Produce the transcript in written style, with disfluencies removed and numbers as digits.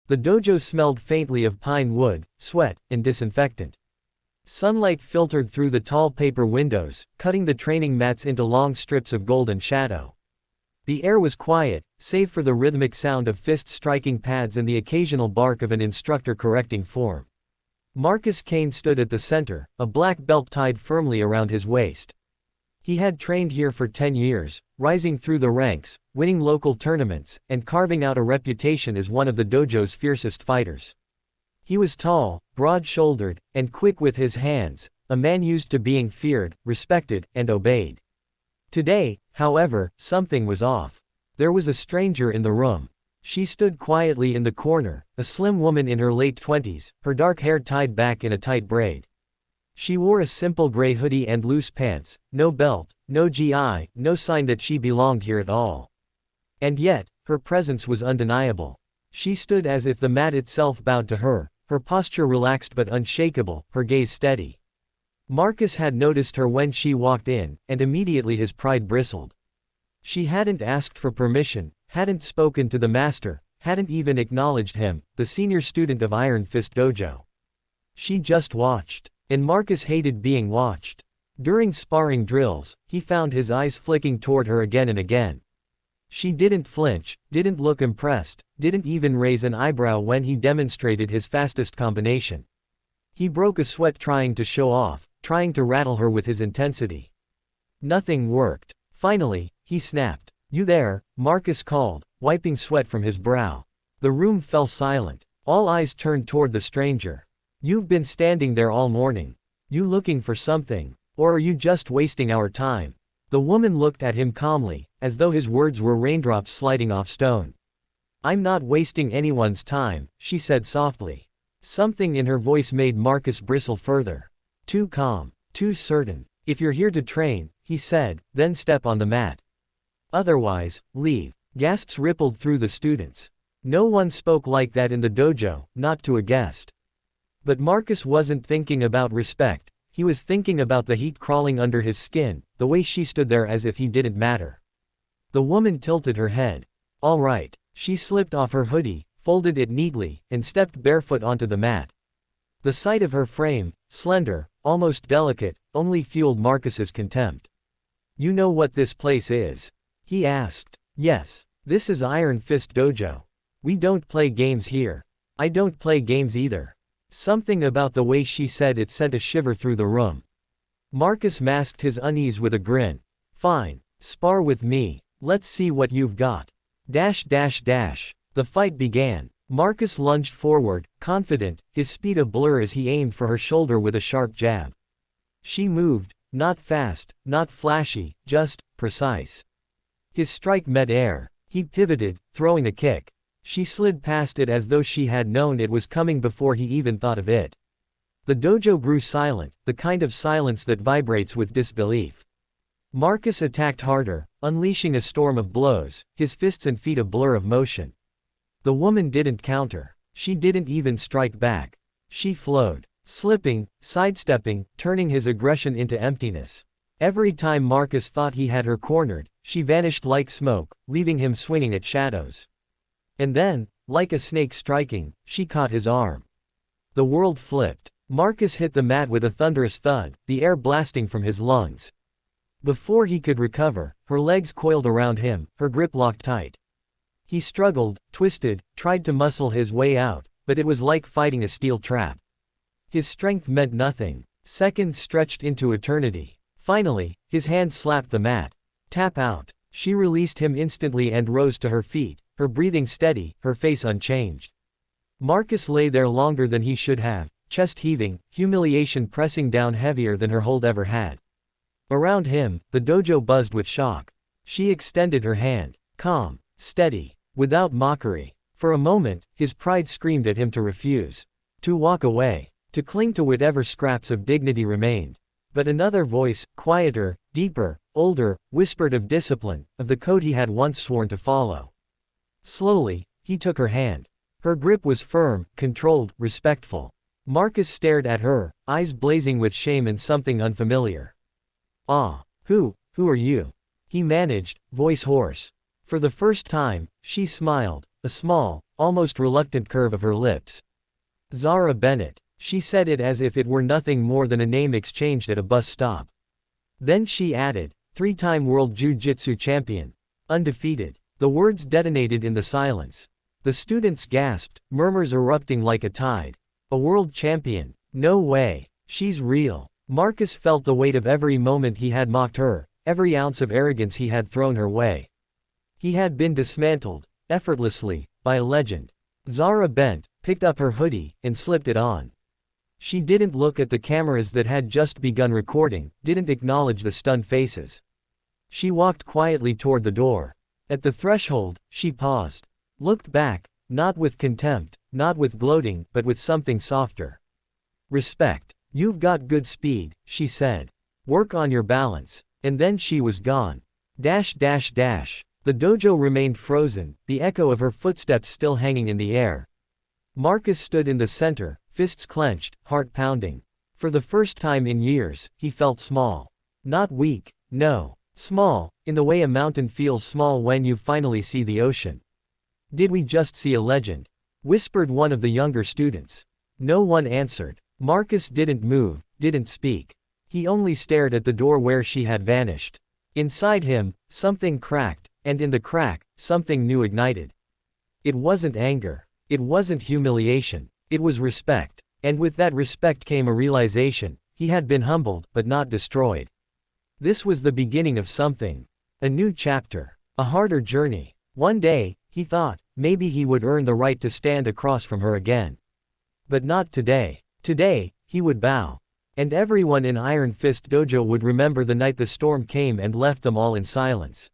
The dojo smelled faintly of pine wood, sweat, and disinfectant. Sunlight filtered through the tall paper windows, cutting the training mats into long strips of golden shadow. The air was quiet, save for the rhythmic sound of fists striking pads and the occasional bark of an instructor correcting form. Marcus Kane stood at the center, a black belt tied firmly around his waist. He had trained here for 10 years, rising through the ranks, winning local tournaments, and carving out a reputation as one of the dojo's fiercest fighters. He was tall, broad-shouldered, and quick with his hands, a man used to being feared, respected, and obeyed. Today, however, something was off. There was a stranger in the room. She stood quietly in the corner, a slim woman in her late 20s, her dark hair tied back in a tight braid. She wore a simple gray hoodie and loose pants, no belt, no GI, no sign that she belonged here at all. And yet, her presence was undeniable. She stood as if the mat itself bowed to her, her posture relaxed but unshakable, her gaze steady. Marcus had noticed her when she walked in, and immediately his pride bristled. She hadn't asked for permission, hadn't spoken to the master, hadn't even acknowledged him, the senior student of Iron Fist Dojo. She just watched. And Marcus hated being watched. During sparring drills, he found his eyes flicking toward her again and again. She didn't flinch, didn't look impressed, didn't even raise an eyebrow when he demonstrated his fastest combination. He broke a sweat trying to show off, trying to rattle her with his intensity. Nothing worked. Finally, he snapped. "You there?" Marcus called, wiping sweat from his brow. The room fell silent. All eyes turned toward the stranger. "You've been standing there all morning. You looking for something? Or are you just wasting our time?" The woman looked at him calmly, as though his words were raindrops sliding off stone. "I'm not wasting anyone's time," she said softly. Something in her voice made Marcus bristle further. Too calm, too certain. "If you're here to train," he said, "then step on the mat. Otherwise, leave." Gasps rippled through the students. No one spoke like that in the dojo, not to a guest. But Marcus wasn't thinking about respect, he was thinking about the heat crawling under his skin, the way she stood there as if he didn't matter. The woman tilted her head. "All right." She slipped off her hoodie, folded it neatly, and stepped barefoot onto the mat. The sight of her frame, slender, almost delicate, only fueled Marcus's contempt. "You know what this place is?" he asked. "Yes. This is Iron Fist Dojo. We don't play games here." "I don't play games either." Something about the way she said it sent a shiver through the room. Marcus masked his unease with a grin. "Fine. Spar with me. Let's see what you've got." The fight began. Marcus lunged forward, confident, his speed a blur as he aimed for her shoulder with a sharp jab. She moved, not fast, not flashy, just precise. His strike met air. He pivoted, throwing a kick. She slid past it as though she had known it was coming before he even thought of it. The dojo grew silent, the kind of silence that vibrates with disbelief. Marcus attacked harder, unleashing a storm of blows, his fists and feet a blur of motion. The woman didn't counter. She didn't even strike back. She flowed, slipping, sidestepping, turning his aggression into emptiness. Every time Marcus thought he had her cornered, she vanished like smoke, leaving him swinging at shadows. And then, like a snake striking, she caught his arm. The world flipped. Marcus hit the mat with a thunderous thud, the air blasting from his lungs. Before he could recover, her legs coiled around him, her grip locked tight. He struggled, twisted, tried to muscle his way out, but it was like fighting a steel trap. His strength meant nothing. Seconds stretched into eternity. Finally, his hand slapped the mat. "Tap out." She released him instantly and rose to her feet, her breathing steady, her face unchanged. Marcus lay there longer than he should have, chest heaving, humiliation pressing down heavier than her hold ever had. Around him, the dojo buzzed with shock. She extended her hand, calm, steady, without mockery. For a moment, his pride screamed at him to refuse. To walk away. To cling to whatever scraps of dignity remained. But another voice, quieter, deeper, older, whispered of discipline, of the code he had once sworn to follow. Slowly, he took her hand. Her grip was firm, controlled, respectful. Marcus stared at her, eyes blazing with shame and something unfamiliar. "Ah, who are you?" he managed, voice hoarse. For the first time, she smiled, a a small, almost reluctant curve of her lips. Zara Bennett. She said it as if it were nothing more than a name exchanged at a bus stop. Then she added, 3-time World Jiu-Jitsu Champion. Undefeated. The words detonated in the silence. The students gasped, murmurs erupting like a tide. A world champion? No way. She's real. Marcus felt the weight of every moment he had mocked her, every ounce of arrogance he had thrown her way. He had been dismantled, effortlessly, by a legend. Zara bent, picked up her hoodie, and slipped it on. She didn't look at the cameras that had just begun recording, didn't acknowledge the stunned faces. She walked quietly toward the door. At the threshold, she paused. Looked back, not with contempt, not with gloating, but with something softer. Respect. You've got good speed, she said. Work on your balance. And then she was gone. Dash dash dash. The dojo remained frozen, the echo of her footsteps still hanging in the air. Marcus stood in the center, fists clenched, heart pounding. For the first time in years, he felt small. Not weak, no. Small, in the way a mountain feels small when you finally see the ocean. Did we just see a legend? Whispered one of the younger students. No one answered. Marcus didn't move, didn't speak. He only stared at the door where she had vanished. Inside him, something cracked, and in the crack, something new ignited. It wasn't anger. It wasn't humiliation. It was respect. And with that respect came a realization. He had been humbled, but not destroyed. This was the beginning of something. A new chapter. A harder journey. One day, he thought, maybe he would earn the right to stand across from her again. But not today. Today, he would bow. And everyone in Iron Fist Dojo would remember the night the storm came and left them all in silence.